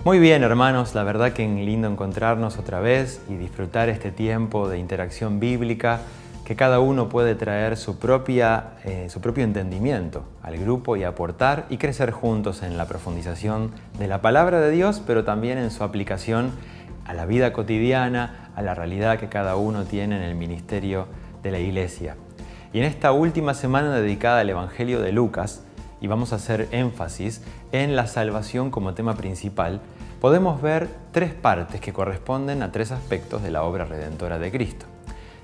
Muy bien, hermanos, la verdad que es lindo encontrarnos otra vez y disfrutar este tiempo de interacción bíblica, que cada uno puede traer su propio entendimiento al grupo y aportar y crecer juntos en la profundización de la palabra de Dios, pero también en su aplicación a la vida cotidiana, a la realidad que cada uno tiene en el ministerio de la Iglesia. Y en esta última semana dedicada al Evangelio de Lucas, y vamos a hacer énfasis en la salvación como tema principal, podemos ver tres partes que corresponden a tres aspectos de la obra redentora de Cristo.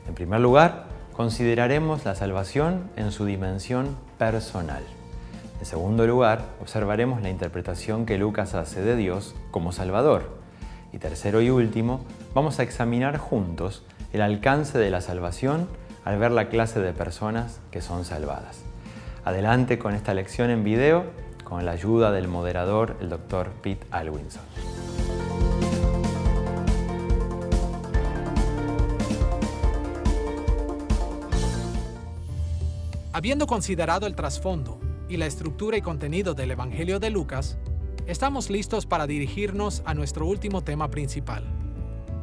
En primer lugar, consideraremos la salvación en su dimensión personal. En segundo lugar, observaremos la interpretación que Lucas hace de Dios como Salvador. Y tercero y último, vamos a examinar juntos el alcance de la salvación al ver la clase de personas que son salvadas. Adelante con esta lección en video, con la ayuda del moderador, el Dr. Pete Alwinson. Habiendo considerado el trasfondo y la estructura y contenido del Evangelio de Lucas, estamos listos para dirigirnos a nuestro último tema principal.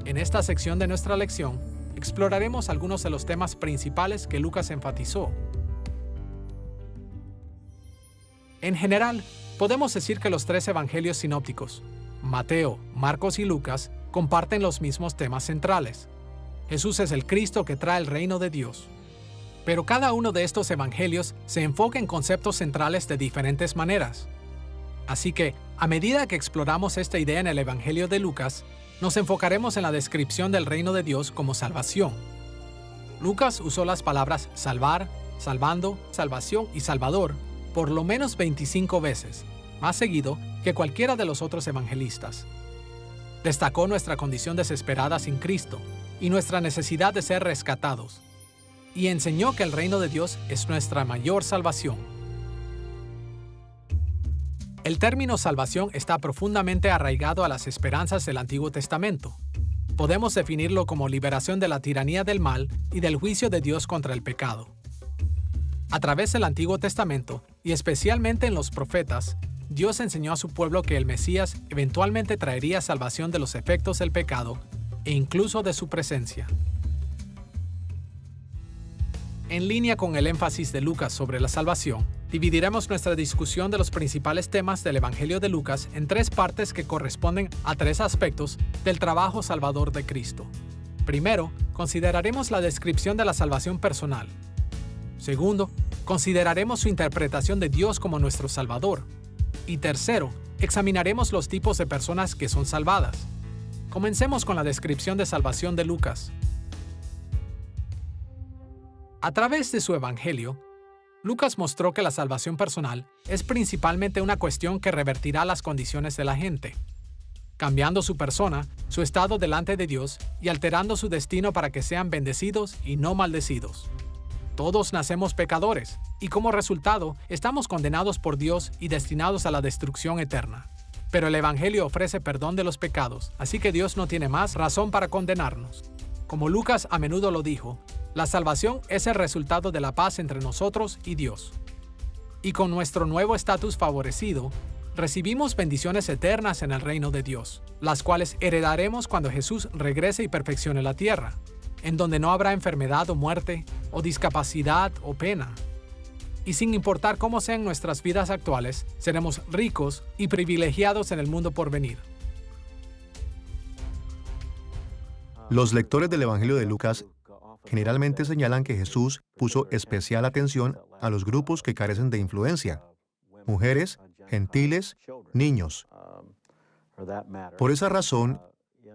En esta sección de nuestra lección, exploraremos algunos de los temas principales que Lucas enfatizó. En general, podemos decir que los tres evangelios sinópticos, Mateo, Marcos y Lucas, comparten los mismos temas centrales. Jesús es el Cristo que trae el reino de Dios. Pero cada uno de estos evangelios se enfoca en conceptos centrales de diferentes maneras. Así que, a medida que exploramos esta idea en el Evangelio de Lucas, nos enfocaremos en la descripción del reino de Dios como salvación. Lucas usó las palabras salvar, salvando, salvación y salvador por lo menos 25 veces, más seguido que cualquiera de los otros evangelistas. Destacó nuestra condición desesperada sin Cristo y nuestra necesidad de ser rescatados, y enseñó que el reino de Dios es nuestra mayor salvación. El término salvación está profundamente arraigado a las esperanzas del Antiguo Testamento. Podemos definirlo como liberación de la tiranía del mal y del juicio de Dios contra el pecado. A través del Antiguo Testamento, y especialmente en los profetas, Dios enseñó a su pueblo que el Mesías eventualmente traería salvación de los efectos del pecado e incluso de su presencia. En línea con el énfasis de Lucas sobre la salvación, dividiremos nuestra discusión de los principales temas del Evangelio de Lucas en tres partes que corresponden a tres aspectos del trabajo salvador de Cristo. Primero, consideraremos la descripción de la salvación personal. Segundo, consideraremos su interpretación de Dios como nuestro Salvador. Y tercero, examinaremos los tipos de personas que son salvadas. Comencemos con la descripción de salvación de Lucas. A través de su Evangelio, Lucas mostró que la salvación personal es principalmente una cuestión que revertirá las condiciones de la gente, cambiando su persona, su estado delante de Dios y alterando su destino para que sean bendecidos y no maldecidos. Todos nacemos pecadores, y como resultado, estamos condenados por Dios y destinados a la destrucción eterna. Pero el Evangelio ofrece perdón de los pecados, así que Dios no tiene más razón para condenarnos. Como Lucas a menudo lo dijo, la salvación es el resultado de la paz entre nosotros y Dios. Y con nuestro nuevo estatus favorecido, recibimos bendiciones eternas en el reino de Dios, las cuales heredaremos cuando Jesús regrese y perfeccione la tierra, en donde no habrá enfermedad o muerte, o discapacidad o pena. Y sin importar cómo sean nuestras vidas actuales, seremos ricos y privilegiados en el mundo por venir. Los lectores del Evangelio de Lucas generalmente señalan que Jesús puso especial atención a los grupos que carecen de influencia: mujeres, gentiles, niños. Por esa razón,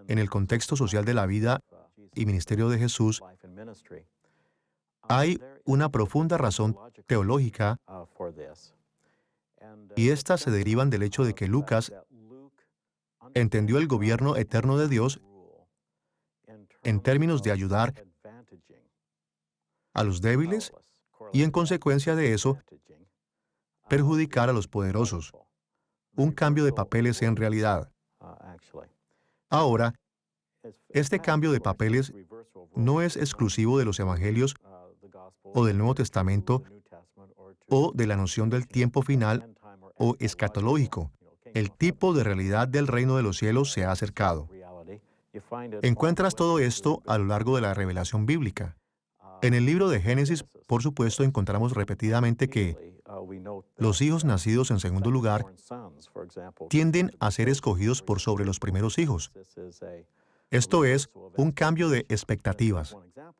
en el contexto social de la vida y ministerio de Jesús, hay una profunda razón teológica, y estas se derivan del hecho de que Lucas entendió el gobierno eterno de Dios en términos de ayudar a los débiles y, en consecuencia de eso, perjudicar a los poderosos. Un cambio de papeles en realidad. Ahora, este cambio de papeles no es exclusivo de los evangelios o del Nuevo Testamento o de la noción del tiempo final o escatológico. el tipo de realidad del reino de los cielos se ha acercado. Encuentras todo esto a lo largo de la revelación bíblica. En el libro de Génesis, por supuesto, encontramos repetidamente que los hijos nacidos en segundo lugar tienden a ser escogidos por sobre los primeros hijos. Esto es un cambio de expectativas.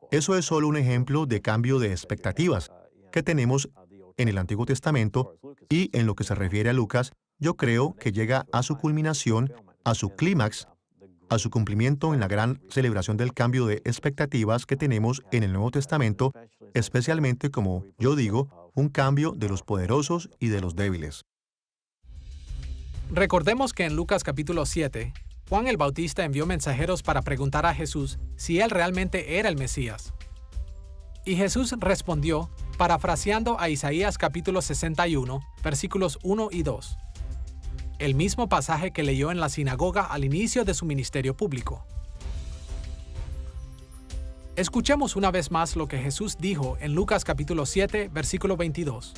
Eso es solo un ejemplo de cambio de expectativas que tenemos en el Antiguo Testamento, y en lo que se refiere a Lucas, yo creo que llega a su culminación, a su clímax, a su cumplimiento en la gran celebración del cambio de expectativas que tenemos en el Nuevo Testamento, especialmente, como yo digo, un cambio de los poderosos y de los débiles. Recordemos que en Lucas capítulo 7, Juan el Bautista envió mensajeros para preguntar a Jesús si él realmente era el Mesías. Y Jesús respondió, parafraseando a Isaías capítulo 61, versículos 1 y 2. El mismo pasaje que leyó en la sinagoga al inicio de su ministerio público. Escuchemos una vez más lo que Jesús dijo en Lucas capítulo 7, versículo 22.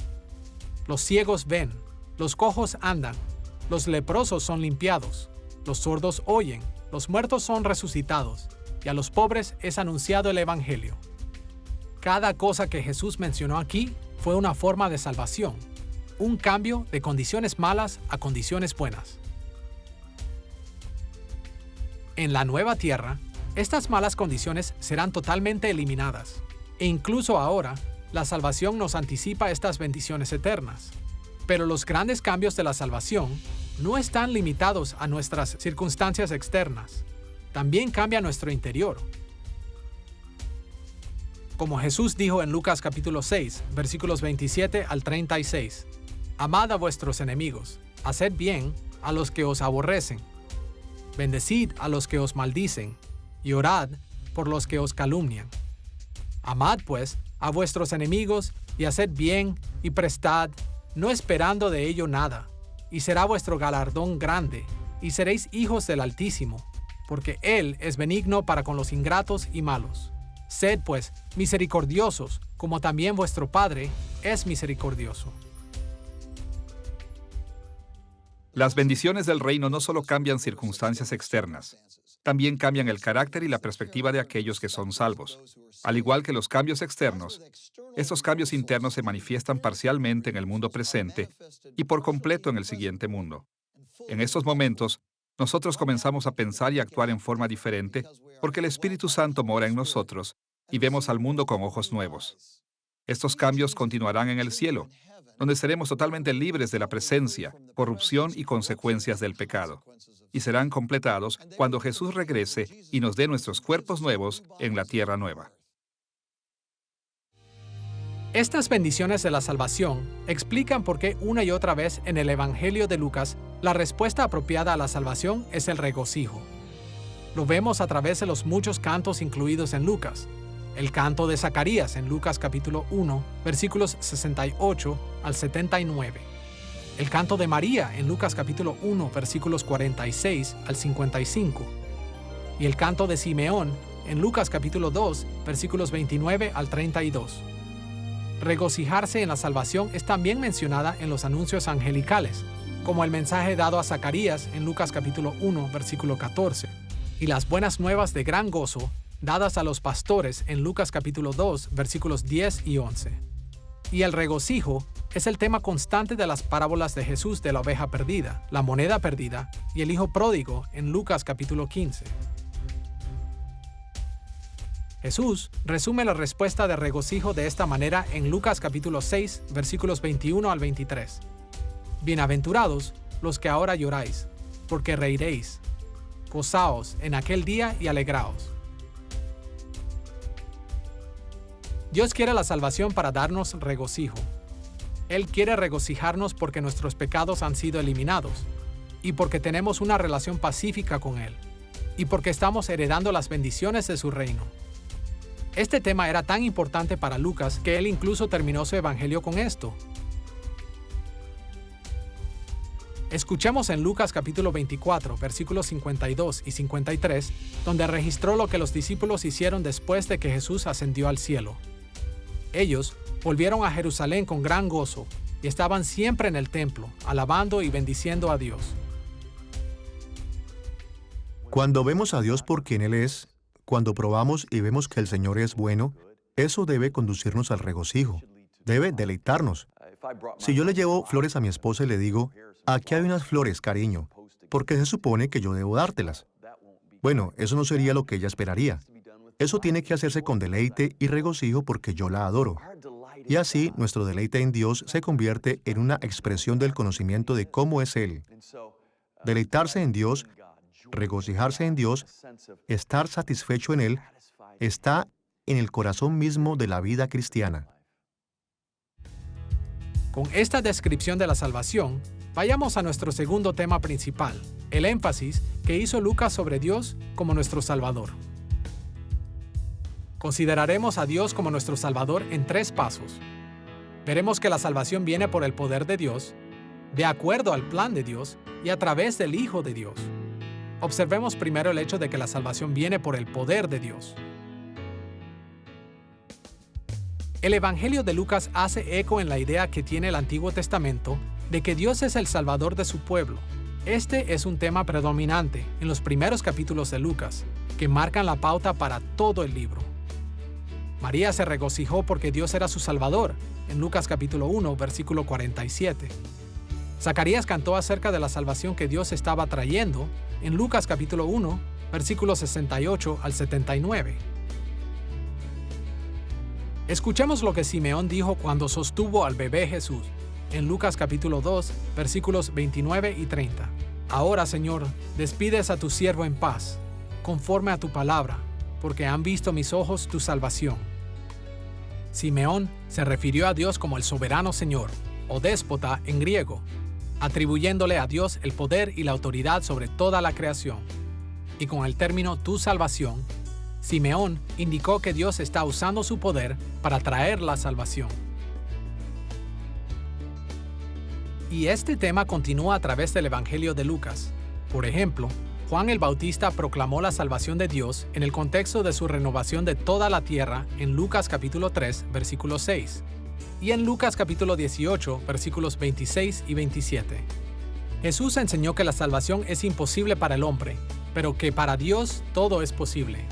Los ciegos ven, los cojos andan, los leprosos son limpiados, los sordos oyen, los muertos son resucitados, y a los pobres es anunciado el Evangelio. Cada cosa que Jesús mencionó aquí fue una forma de salvación, un cambio de condiciones malas a condiciones buenas. En la nueva tierra, estas malas condiciones serán totalmente eliminadas, e incluso ahora, la salvación nos anticipa estas bendiciones eternas. Pero los grandes cambios de la salvación no están limitados a nuestras circunstancias externas, también cambia nuestro interior. Como Jesús dijo en Lucas capítulo 6, versículos 27 al 36, amad a vuestros enemigos, haced bien a los que os aborrecen, bendecid a los que os maldicen, y orad por los que os calumnian. Amad pues a vuestros enemigos, y haced bien, y prestad, no esperando de ello nada, y será vuestro galardón grande, y seréis hijos del Altísimo, porque Él es benigno para con los ingratos y malos. Sed pues misericordiosos, como también vuestro Padre es misericordioso. Las bendiciones del reino no solo cambian circunstancias externas, también cambian el carácter y la perspectiva de aquellos que son salvos. Al igual que los cambios externos, estos cambios internos se manifiestan parcialmente en el mundo presente y por completo en el siguiente mundo. En estos momentos, nosotros comenzamos a pensar y actuar en forma diferente porque el Espíritu Santo mora en nosotros y vemos al mundo con ojos nuevos. Estos cambios continuarán en el cielo, donde seremos totalmente libres de la presencia, corrupción y consecuencias del pecado, y serán completados cuando Jesús regrese y nos dé nuestros cuerpos nuevos en la tierra nueva. Estas bendiciones de la salvación explican por qué una y otra vez en el Evangelio de Lucas la respuesta apropiada a la salvación es el regocijo. Lo vemos a través de los muchos cantos incluidos en Lucas. El canto de Zacarías en Lucas capítulo 1, versículos 68 al 79. El canto de María en Lucas capítulo 1, versículos 46 al 55. Y el canto de Simeón en Lucas capítulo 2, versículos 29 al 32. Regocijarse en la salvación es también mencionada en los anuncios angelicales, como el mensaje dado a Zacarías en Lucas capítulo 1, versículo 14, y las buenas nuevas de gran gozo dadas a los pastores en Lucas capítulo 2, versículos 10 y 11. Y el regocijo es el tema constante de las parábolas de Jesús de la oveja perdida, la moneda perdida y el hijo pródigo en Lucas capítulo 15. Jesús resume la respuesta de regocijo de esta manera en Lucas capítulo 6, versículos 21 al 23. Bienaventurados los que ahora lloráis, porque reiréis. Gozaos en aquel día y alegraos. Dios quiere la salvación para darnos regocijo. Él quiere regocijarnos porque nuestros pecados han sido eliminados, y porque tenemos una relación pacífica con Él, y porque estamos heredando las bendiciones de su reino. Este tema era tan importante para Lucas que él incluso terminó su evangelio con esto. Escuchemos en Lucas capítulo 24, versículos 52 y 53, donde registró lo que los discípulos hicieron después de que Jesús ascendió al cielo. Ellos volvieron a Jerusalén con gran gozo y estaban siempre en el templo, alabando y bendiciendo a Dios. Cuando vemos a Dios por quien Él es, cuando probamos y vemos que el Señor es bueno, eso debe conducirnos al regocijo, debe deleitarnos. Si yo le llevo flores a mi esposa y le digo, aquí hay unas flores, cariño, porque se supone que yo debo dártelas. Bueno, eso no sería lo que ella esperaría. Eso tiene que hacerse con deleite y regocijo porque yo la adoro. Y así, nuestro deleite en Dios se convierte en una expresión del conocimiento de cómo es Él. Deleitarse en Dios, regocijarse en Dios, estar satisfecho en Él, está en el corazón mismo de la vida cristiana. Con esta descripción de la salvación, vayamos a nuestro segundo tema principal, el énfasis que hizo Lucas sobre Dios como nuestro Salvador. Consideraremos a Dios como nuestro Salvador en 3 pasos. Veremos que la salvación viene por el poder de Dios, de acuerdo al plan de Dios y a través del Hijo de Dios. Observemos primero el hecho de que la salvación viene por el poder de Dios. El Evangelio de Lucas hace eco en la idea que tiene el Antiguo Testamento de que Dios es el Salvador de su pueblo. Este es un tema predominante en los primeros capítulos de Lucas, que marcan la pauta para todo el libro. María se regocijó porque Dios era su Salvador, en Lucas capítulo 1, versículo 47. Zacarías cantó acerca de la salvación que Dios estaba trayendo, en Lucas capítulo 1, versículos 68 al 79. Escuchemos lo que Simeón dijo cuando sostuvo al bebé Jesús, en Lucas capítulo 2, versículos 29 y 30. Ahora, Señor, despides a tu siervo en paz, conforme a tu palabra, porque han visto mis ojos tu salvación. Simeón se refirió a Dios como el soberano Señor, o déspota en griego, atribuyéndole a Dios el poder y la autoridad sobre toda la creación. Y con el término tu salvación, Simeón indicó que Dios está usando su poder para traer la salvación. Y este tema continúa a través del Evangelio de Lucas. Por ejemplo, Juan el Bautista proclamó la salvación de Dios en el contexto de su renovación de toda la tierra en Lucas capítulo 3, versículo 6, y en Lucas capítulo 18, versículos 26 y 27. Jesús enseñó que la salvación es imposible para el hombre, pero que para Dios todo es posible.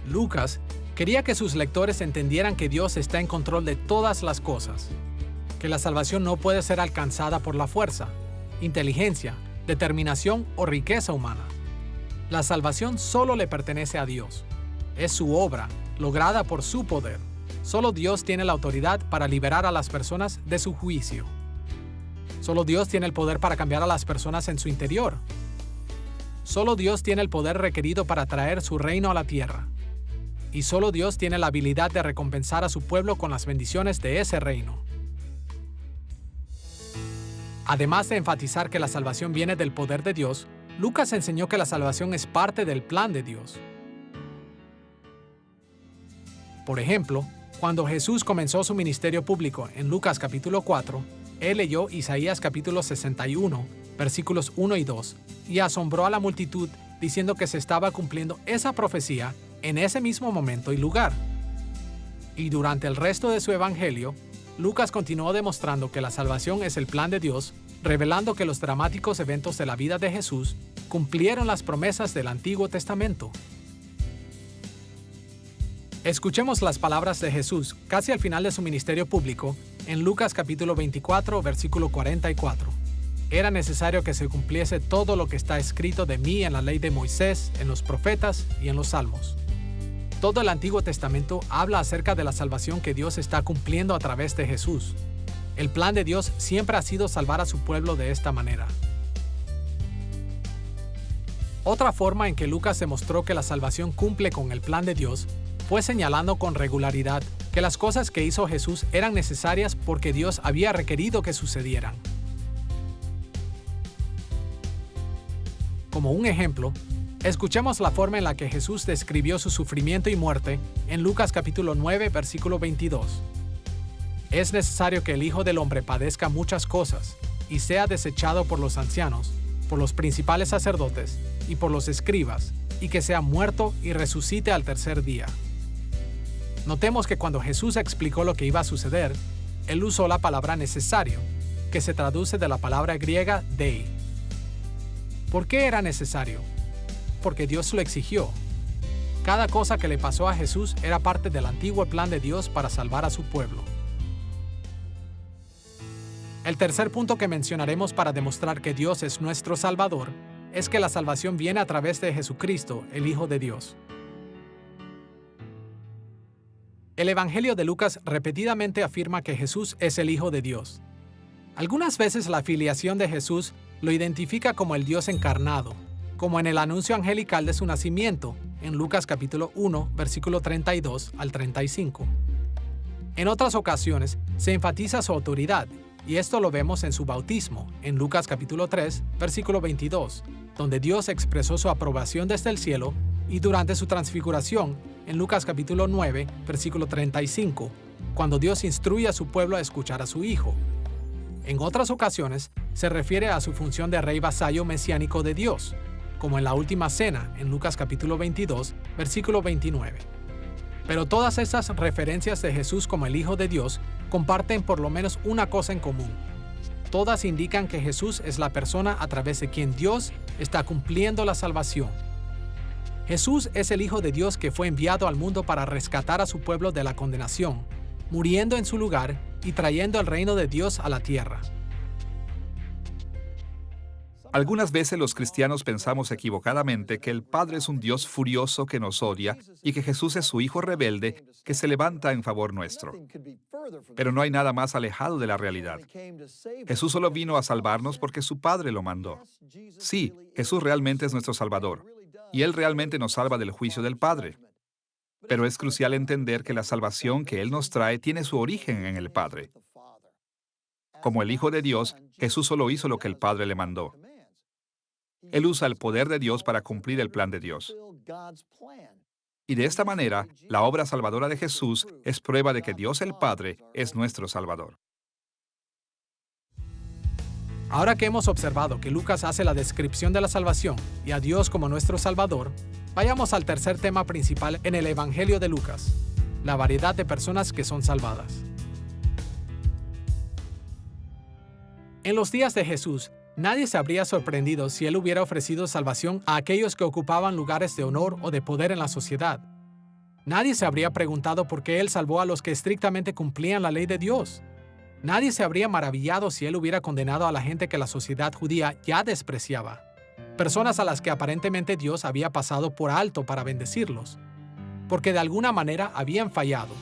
Lucas quería que sus lectores entendieran que Dios está en control de todas las cosas, que la salvación no puede ser alcanzada por la fuerza, inteligencia, determinación o riqueza humana. La salvación solo le pertenece a Dios. Es su obra, lograda por su poder. Solo Dios tiene la autoridad para liberar a las personas de su juicio. Solo Dios tiene el poder para cambiar a las personas en su interior. Solo Dios tiene el poder requerido para traer su reino a la tierra. Y solo Dios tiene la habilidad de recompensar a su pueblo con las bendiciones de ese reino. Además de enfatizar que la salvación viene del poder de Dios, Lucas enseñó que la salvación es parte del plan de Dios. Por ejemplo, cuando Jesús comenzó su ministerio público en Lucas capítulo 4, él leyó Isaías capítulo 61, versículos 1 y 2, y asombró a la multitud diciendo que se estaba cumpliendo esa profecía en ese mismo momento y lugar. Y durante el resto de su evangelio, Lucas continuó demostrando que la salvación es el plan de Dios, revelando que los dramáticos eventos de la vida de Jesús cumplieron las promesas del Antiguo Testamento. Escuchemos las palabras de Jesús casi al final de su ministerio público en Lucas capítulo 24, versículo 44. Era necesario que se cumpliese todo lo que está escrito de mí en la ley de Moisés, en los profetas y en los salmos. Todo el Antiguo Testamento habla acerca de la salvación que Dios está cumpliendo a través de Jesús. El plan de Dios siempre ha sido salvar a su pueblo de esta manera. Otra forma en que Lucas demostró que la salvación cumple con el plan de Dios fue señalando con regularidad que las cosas que hizo Jesús eran necesarias porque Dios había requerido que sucedieran. Como un ejemplo, escuchemos la forma en la que Jesús describió su sufrimiento y muerte en Lucas capítulo 9, versículo 22. Es necesario que el Hijo del Hombre padezca muchas cosas y sea desechado por los ancianos, por los principales sacerdotes y por los escribas, y que sea muerto y resucite al tercer día. Notemos que cuando Jesús explicó lo que iba a suceder, él usó la palabra necesario, que se traduce de la palabra griega dei. ¿Por qué era necesario? Porque Dios lo exigió. Cada cosa que le pasó a Jesús era parte del antiguo plan de Dios para salvar a su pueblo. El tercer punto que mencionaremos para demostrar que Dios es nuestro Salvador es que la salvación viene a través de Jesucristo, el Hijo de Dios. El Evangelio de Lucas repetidamente afirma que Jesús es el Hijo de Dios. Algunas veces la filiación de Jesús lo identifica como el Dios encarnado, como en el anuncio angelical de su nacimiento, en Lucas capítulo 1, versículo 32 al 35. En otras ocasiones se enfatiza su autoridad, y esto lo vemos en su bautismo, en Lucas capítulo 3, versículo 22, donde Dios expresó su aprobación desde el cielo, y durante su transfiguración, en Lucas capítulo 9, versículo 35, cuando Dios instruye a su pueblo a escuchar a su Hijo. En otras ocasiones, se refiere a su función de rey vasallo mesiánico de Dios, como en la última cena, en Lucas capítulo 22, versículo 29. Pero todas estas referencias de Jesús como el Hijo de Dios comparten por lo menos una cosa en común. Todas indican que Jesús es la persona a través de quien Dios está cumpliendo la salvación. Jesús es el Hijo de Dios que fue enviado al mundo para rescatar a su pueblo de la condenación, muriendo en su lugar y trayendo el reino de Dios a la tierra. Algunas veces los cristianos pensamos equivocadamente que el Padre es un Dios furioso que nos odia y que Jesús es su Hijo rebelde que se levanta en favor nuestro. Pero no hay nada más alejado de la realidad. Jesús solo vino a salvarnos porque su Padre lo mandó. Sí, Jesús realmente es nuestro Salvador, y Él realmente nos salva del juicio del Padre. Pero es crucial entender que la salvación que Él nos trae tiene su origen en el Padre. Como el Hijo de Dios, Jesús solo hizo lo que el Padre le mandó. Él usa el poder de Dios para cumplir el plan de Dios. Y de esta manera, la obra salvadora de Jesús es prueba de que Dios el Padre es nuestro Salvador. Ahora que hemos observado que Lucas hace la descripción de la salvación y a Dios como nuestro Salvador, vayamos al tercer tema principal en el Evangelio de Lucas, la variedad de personas que son salvadas. En los días de Jesús, nadie se habría sorprendido si él hubiera ofrecido salvación a aquellos que ocupaban lugares de honor o de poder en la sociedad. Nadie se habría preguntado por qué él salvó a los que estrictamente cumplían la ley de Dios. Nadie se habría maravillado si él hubiera condenado a la gente que la sociedad judía ya despreciaba, personas a las que aparentemente Dios había pasado por alto para bendecirlos, porque de alguna manera habían fallado.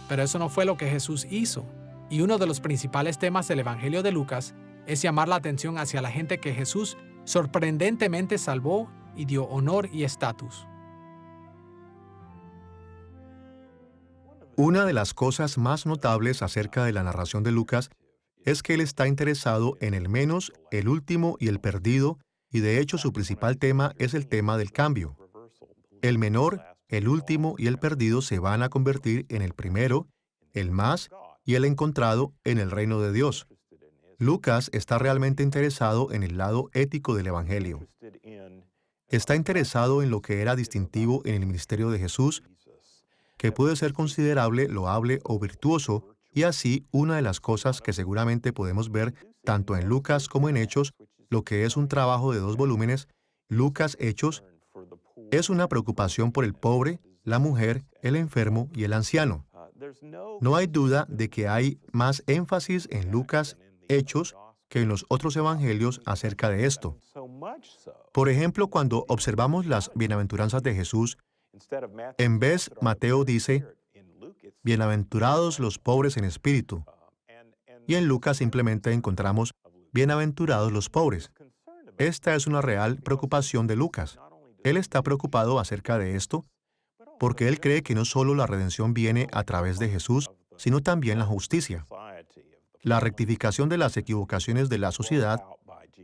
Pero eso no fue lo que Jesús hizo, y uno de los principales temas del Evangelio de Lucas es llamar la atención hacia la gente que Jesús sorprendentemente salvó y dio honor y estatus. Una de las cosas más notables acerca de la narración de Lucas es que él está interesado en el menos, el último y el perdido, y de hecho su principal tema es el tema del cambio. El menor, el último y el perdido se van a convertir en el primero, el más y el encontrado en el reino de Dios. Lucas está realmente interesado en el lado ético del Evangelio. Está interesado en lo que era distintivo en el ministerio de Jesús, que puede ser considerable, loable o virtuoso, y así una de las cosas que seguramente podemos ver tanto en Lucas como en Hechos, lo que es un trabajo de 2 volúmenes, Lucas Hechos, es una preocupación por el pobre, la mujer, el enfermo y el anciano. No hay duda de que hay más énfasis en Lucas Hechos que en los otros evangelios acerca de esto. Por ejemplo, cuando observamos las bienaventuranzas de Jesús, en vez Mateo dice, bienaventurados los pobres en espíritu, y en Lucas simplemente encontramos, bienaventurados los pobres. Esta es una real preocupación de Lucas. Él está preocupado acerca de esto, porque él cree que no solo la redención viene a través de Jesús, sino también la justicia. La rectificación de las equivocaciones de la sociedad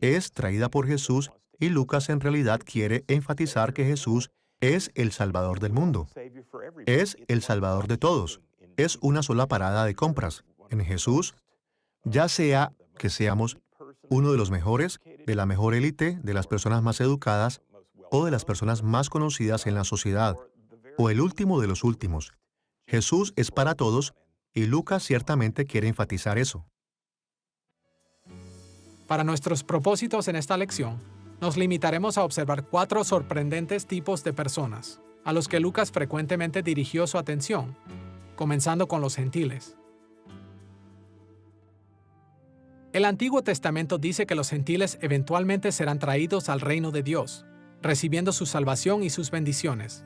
es traída por Jesús, y Lucas en realidad quiere enfatizar que Jesús es el Salvador del mundo. Es el Salvador de todos. Es una sola parada de compras. En Jesús, ya sea que seamos uno de los mejores, de la mejor élite, de las personas más educadas o de las personas más conocidas en la sociedad, o el último de los últimos. Jesús es para todos, y Lucas ciertamente quiere enfatizar eso. Para nuestros propósitos en esta lección, nos limitaremos a observar 4 sorprendentes tipos de personas, a los que Lucas frecuentemente dirigió su atención, comenzando con los gentiles. El Antiguo Testamento dice que los gentiles eventualmente serán traídos al reino de Dios, recibiendo su salvación y sus bendiciones.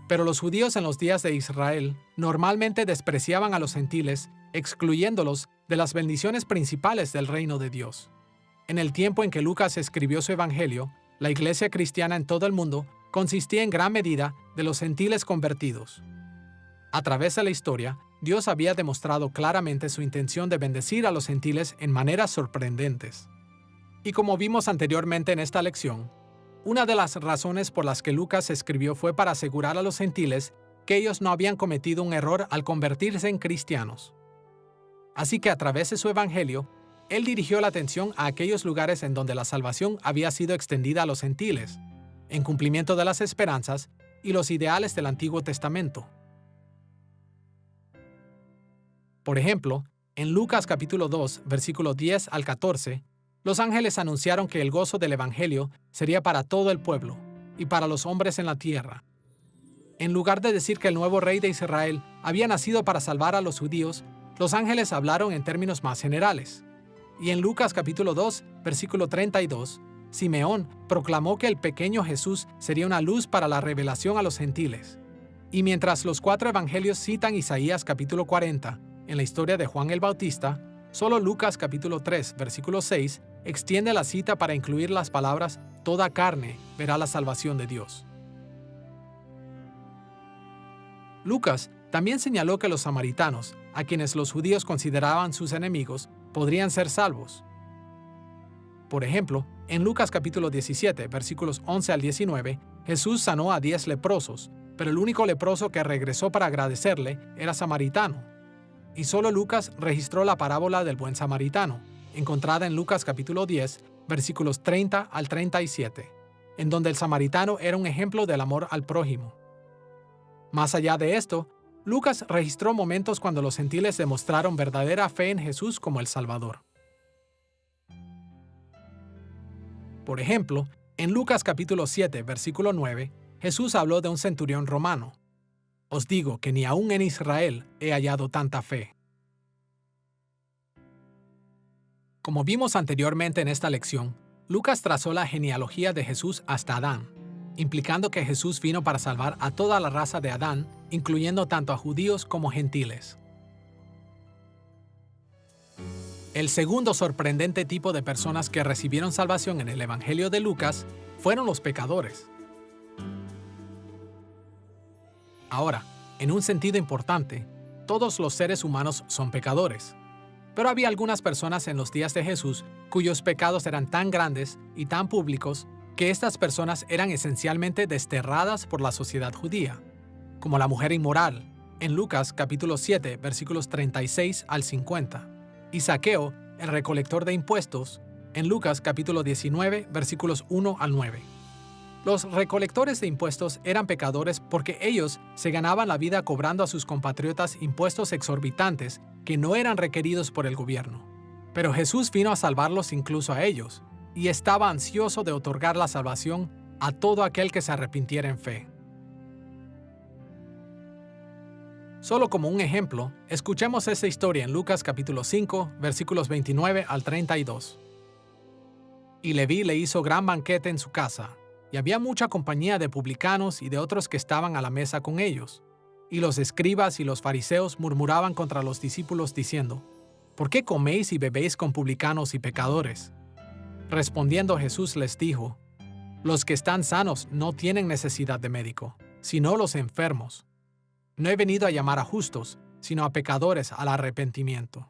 Pero los judíos en los días de Israel normalmente despreciaban a los gentiles, excluyéndolos de las bendiciones principales del reino de Dios. En el tiempo en que Lucas escribió su evangelio, la iglesia cristiana en todo el mundo consistía en gran medida de los gentiles convertidos. A través de la historia, Dios había demostrado claramente su intención de bendecir a los gentiles en maneras sorprendentes. Y como vimos anteriormente en esta lección, una de las razones por las que Lucas escribió fue para asegurar a los gentiles que ellos no habían cometido un error al convertirse en cristianos. Así que a través de su evangelio, él dirigió la atención a aquellos lugares en donde la salvación había sido extendida a los gentiles, en cumplimiento de las esperanzas y los ideales del Antiguo Testamento. Por ejemplo, en Lucas capítulo 2, versículos 10 al 14, los ángeles anunciaron que el gozo del evangelio sería para todo el pueblo y para los hombres en la tierra. En lugar de decir que el nuevo rey de Israel había nacido para salvar a los judíos, los ángeles hablaron en términos más generales. Y en Lucas capítulo 2, versículo 32, Simeón proclamó que el pequeño Jesús sería una luz para la revelación a los gentiles. Y mientras los 4 evangelios citan Isaías capítulo 40 en la historia de Juan el Bautista, solo Lucas capítulo 3, versículo 6 extiende la cita para incluir las palabras «toda carne verá la salvación de Dios». Lucas también señaló que los samaritanos, a quienes los judíos consideraban sus enemigos, podrían ser salvos. Por ejemplo, en Lucas capítulo 17, versículos 11 al 19, Jesús sanó a 10 leprosos, pero el único leproso que regresó para agradecerle era samaritano. Y solo Lucas registró la parábola del buen samaritano, encontrada en Lucas capítulo 10, versículos 30 al 37, en donde el samaritano era un ejemplo del amor al prójimo. Más allá de esto, Lucas registró momentos cuando los gentiles demostraron verdadera fe en Jesús como el Salvador. Por ejemplo, en Lucas capítulo 7, versículo 9, Jesús habló de un centurión romano. Os digo que ni aún en Israel he hallado tanta fe. Como vimos anteriormente en esta lección, Lucas trazó la genealogía de Jesús hasta Adán, implicando que Jesús vino para salvar a toda la raza de Adán, incluyendo tanto a judíos como gentiles. El segundo sorprendente tipo de personas que recibieron salvación en el Evangelio de Lucas fueron los pecadores. Ahora, en un sentido importante, todos los seres humanos son pecadores. Pero había algunas personas en los días de Jesús cuyos pecados eran tan grandes y tan públicos que estas personas eran esencialmente desterradas por la sociedad judía, como la mujer inmoral, en Lucas capítulo 7, versículos 36 al 50, y Zaqueo, el recolector de impuestos, en Lucas capítulo 19, versículos 1 al 9. Los recolectores de impuestos eran pecadores porque ellos se ganaban la vida cobrando a sus compatriotas impuestos exorbitantes que no eran requeridos por el gobierno. Pero Jesús vino a salvarlos incluso a ellos, y estaba ansioso de otorgar la salvación a todo aquel que se arrepintiera en fe. Solo como un ejemplo, escuchemos esta historia en Lucas capítulo 5, versículos 29 al 32. Y Leví le hizo gran banquete en su casa, y había mucha compañía de publicanos y de otros que estaban a la mesa con ellos. Y los escribas y los fariseos murmuraban contra los discípulos diciendo, ¿por qué coméis y bebéis con publicanos y pecadores? Respondiendo Jesús les dijo, los que están sanos no tienen necesidad de médico, sino los enfermos. No he venido a llamar a justos, sino a pecadores al arrepentimiento.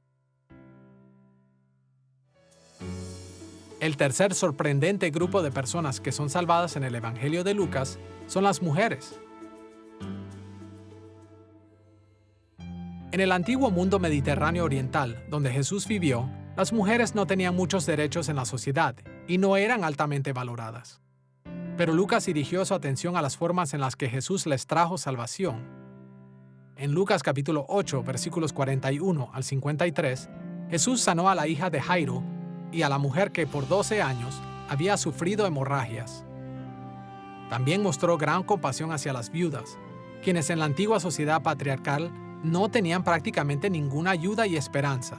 El tercer sorprendente grupo de personas que son salvadas en el Evangelio de Lucas son las mujeres. En el antiguo mundo mediterráneo oriental, donde Jesús vivió, las mujeres no tenían muchos derechos en la sociedad y no eran altamente valoradas. Pero Lucas dirigió su atención a las formas en las que Jesús les trajo salvación. En Lucas capítulo 8, versículos 41 al 53, Jesús sanó a la hija de Jairo y a la mujer que por 12 años había sufrido hemorragias. También mostró gran compasión hacia las viudas, quienes en la antigua sociedad patriarcal no tenían prácticamente ninguna ayuda y esperanza.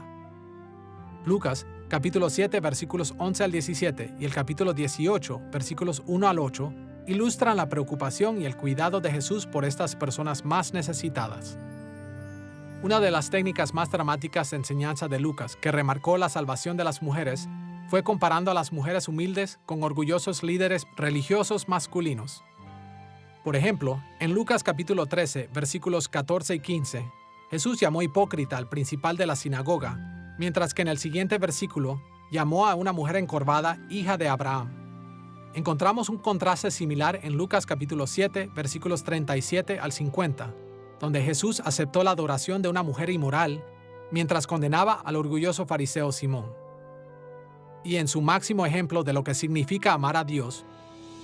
Lucas, capítulo 7, versículos 11 al 17 y el capítulo 18, versículos 1 al 8, ilustran la preocupación y el cuidado de Jesús por estas personas más necesitadas. Una de las técnicas más dramáticas de enseñanza de Lucas que remarcó la salvación de las mujeres fue comparando a las mujeres humildes con orgullosos líderes religiosos masculinos. Por ejemplo, en Lucas capítulo 13, versículos 14 y 15, Jesús llamó hipócrita al principal de la sinagoga, mientras que en el siguiente versículo llamó a una mujer encorvada hija de Abraham. Encontramos un contraste similar en Lucas capítulo 7, versículos 37 al 50, donde Jesús aceptó la adoración de una mujer inmoral, mientras condenaba al orgulloso fariseo Simón. Y en su máximo ejemplo de lo que significa amar a Dios,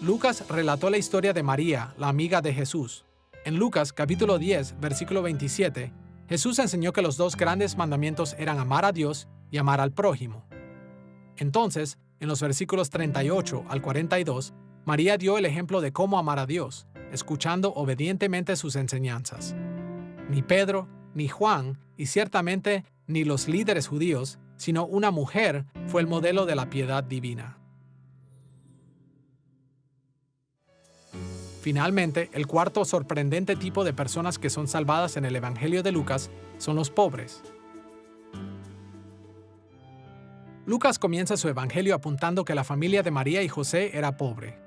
Lucas relató la historia de María, la amiga de Jesús. En Lucas capítulo 10, versículo 27, Jesús enseñó que los dos grandes mandamientos eran amar a Dios y amar al prójimo. Entonces, en los versículos 38 al 42, María dio el ejemplo de cómo amar a Dios, escuchando obedientemente sus enseñanzas. Ni Pedro, ni Juan, y ciertamente ni los líderes judíos, sino una mujer fue el modelo de la piedad divina. Finalmente, el cuarto sorprendente tipo de personas que son salvadas en el Evangelio de Lucas son los pobres. Lucas comienza su Evangelio apuntando que la familia de María y José era pobre.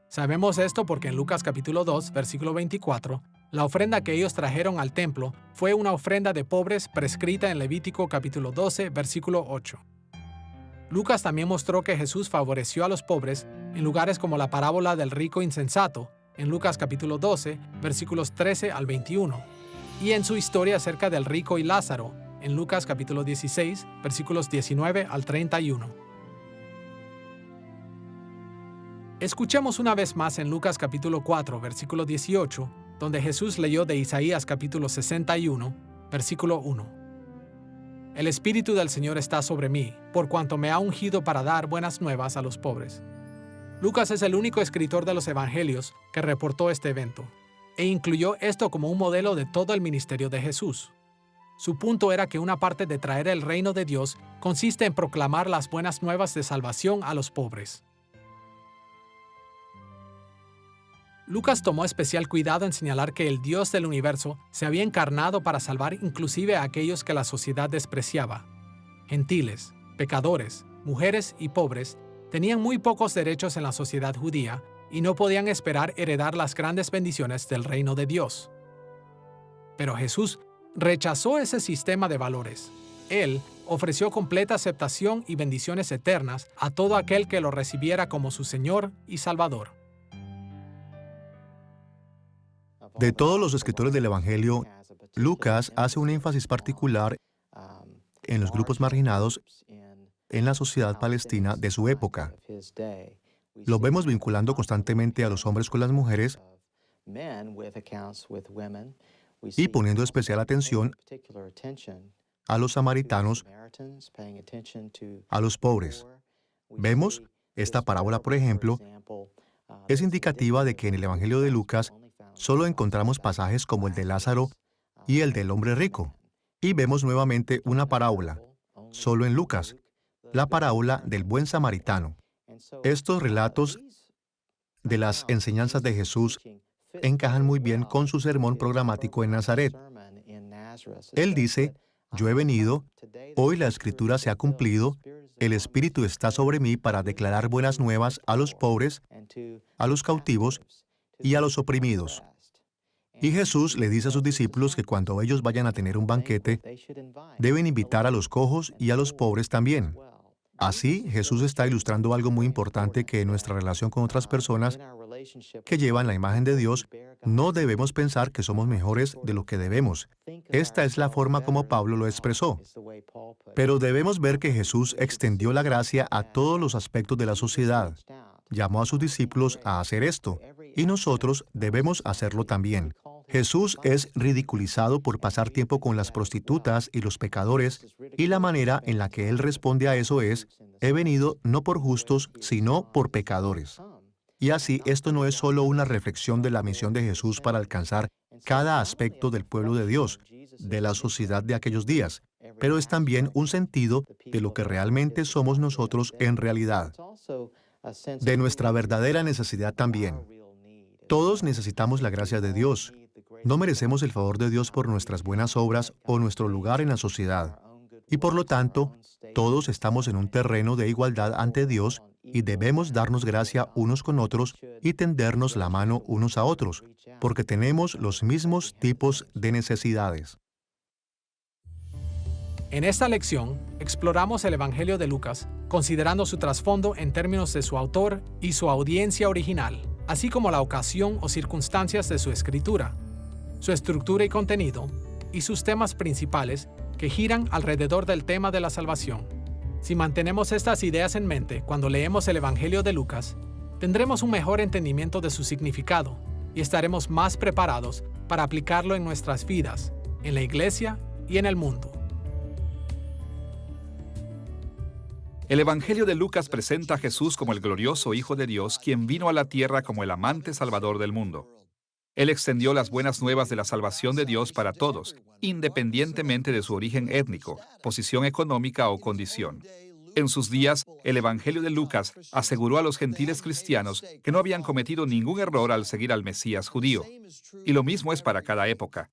Sabemos esto porque en Lucas capítulo 2, versículo 24, la ofrenda que ellos trajeron al templo fue una ofrenda de pobres prescrita en Levítico capítulo 12, versículo 8. Lucas también mostró que Jesús favoreció a los pobres en lugares como la parábola del rico insensato, en Lucas capítulo 12, versículos 13 al 21, y en su historia acerca del rico y Lázaro, en Lucas capítulo 16, versículos 19 al 31. Escuchemos una vez más en Lucas capítulo 4, versículo 18, donde Jesús leyó de Isaías capítulo 61, versículo 1. El Espíritu del Señor está sobre mí, por cuanto me ha ungido para dar buenas nuevas a los pobres. Lucas es el único escritor de los Evangelios que reportó este evento, e incluyó esto como un modelo de todo el ministerio de Jesús. Su punto era que una parte de traer el reino de Dios consiste en proclamar las buenas nuevas de salvación a los pobres. Lucas tomó especial cuidado en señalar que el Dios del universo se había encarnado para salvar inclusive a aquellos que la sociedad despreciaba. Gentiles, pecadores, mujeres y pobres tenían muy pocos derechos en la sociedad judía y no podían esperar heredar las grandes bendiciones del reino de Dios. Pero Jesús rechazó ese sistema de valores. Él ofreció completa aceptación y bendiciones eternas a todo aquel que lo recibiera como su Señor y Salvador. De todos los escritores del Evangelio, Lucas hace un énfasis particular en los grupos marginados en la sociedad palestina de su época. Lo vemos vinculando constantemente a los hombres con las mujeres y poniendo especial atención a los samaritanos, a los pobres. Vemos esta parábola, por ejemplo, es indicativa de que en el Evangelio de Lucas solo encontramos pasajes como el de Lázaro y el del hombre rico. Y vemos nuevamente una parábola, solo en Lucas, la parábola del buen samaritano. Estos relatos de las enseñanzas de Jesús encajan muy bien con su sermón programático en Nazaret. Él dice, yo he venido, hoy la Escritura se ha cumplido, el Espíritu está sobre mí para declarar buenas nuevas a los pobres, a los cautivos y a los oprimidos. Y Jesús le dice a sus discípulos que cuando ellos vayan a tener un banquete, deben invitar a los cojos y a los pobres también. Así, Jesús está ilustrando algo muy importante, que en nuestra relación con otras personas que llevan la imagen de Dios, no debemos pensar que somos mejores de lo que debemos. Esta es la forma como Pablo lo expresó. Pero debemos ver que Jesús extendió la gracia a todos los aspectos de la sociedad. Llamó a sus discípulos a hacer esto, y nosotros debemos hacerlo también. Jesús es ridiculizado por pasar tiempo con las prostitutas y los pecadores, y la manera en la que Él responde a eso es, he venido no por justos, sino por pecadores. Y así, esto no es solo una reflexión de la misión de Jesús para alcanzar cada aspecto del pueblo de Dios, de la sociedad de aquellos días, pero es también un sentido de lo que realmente somos nosotros en realidad, de nuestra verdadera necesidad también. Todos necesitamos la gracia de Dios. No merecemos el favor de Dios por nuestras buenas obras o nuestro lugar en la sociedad. Y por lo tanto, todos estamos en un terreno de igualdad ante Dios y debemos darnos gracia unos con otros y tendernos la mano unos a otros, porque tenemos los mismos tipos de necesidades. En esta lección, exploramos el Evangelio de Lucas, considerando su trasfondo en términos de su autor y su audiencia original, así como la ocasión o circunstancias de su escritura, su estructura y contenido, y sus temas principales que giran alrededor del tema de la salvación. Si mantenemos estas ideas en mente cuando leemos el Evangelio de Lucas, tendremos un mejor entendimiento de su significado y estaremos más preparados para aplicarlo en nuestras vidas, en la iglesia y en el mundo. El Evangelio de Lucas presenta a Jesús como el glorioso Hijo de Dios, quien vino a la tierra como el amante salvador del mundo. Él extendió las buenas nuevas de la salvación de Dios para todos, independientemente de su origen étnico, posición económica o condición. En sus días, el Evangelio de Lucas aseguró a los gentiles cristianos que no habían cometido ningún error al seguir al Mesías judío. Y lo mismo es para cada época.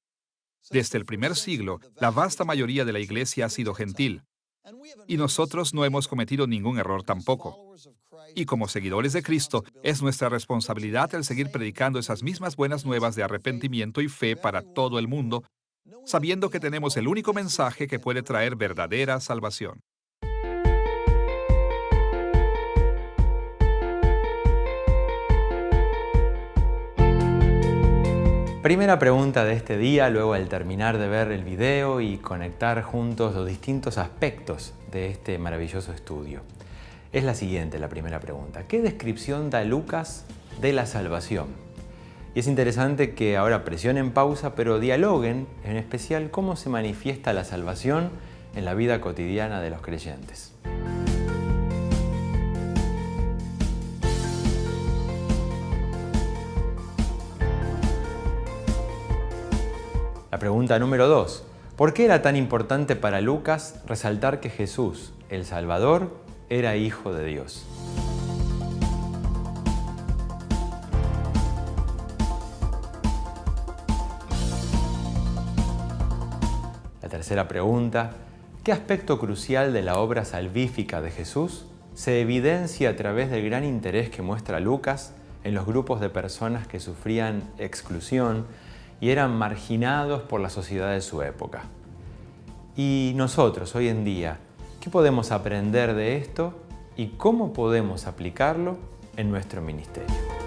Desde el primer siglo, la vasta mayoría de la iglesia ha sido gentil. Y nosotros no hemos cometido ningún error tampoco. Y como seguidores de Cristo, es nuestra responsabilidad el seguir predicando esas mismas buenas nuevas de arrepentimiento y fe para todo el mundo, sabiendo que tenemos el único mensaje que puede traer verdadera salvación. Primera pregunta de este día, luego al terminar de ver el video y conectar juntos los distintos aspectos de este maravilloso estudio. Es la siguiente, la primera pregunta. ¿Qué descripción da Lucas de la salvación? Y es interesante que ahora presionen pausa, pero dialoguen, en especial, cómo se manifiesta la salvación en la vida cotidiana de los creyentes. La pregunta número 2. ¿Por qué era tan importante para Lucas resaltar que Jesús, el Salvador, era Hijo de Dios? La tercera pregunta. ¿Qué aspecto crucial de la obra salvífica de Jesús se evidencia a través del gran interés que muestra Lucas en los grupos de personas que sufrían exclusión y eran marginados por la sociedad de su época? Y nosotros, hoy en día, ¿qué podemos aprender de esto y cómo podemos aplicarlo en nuestro ministerio?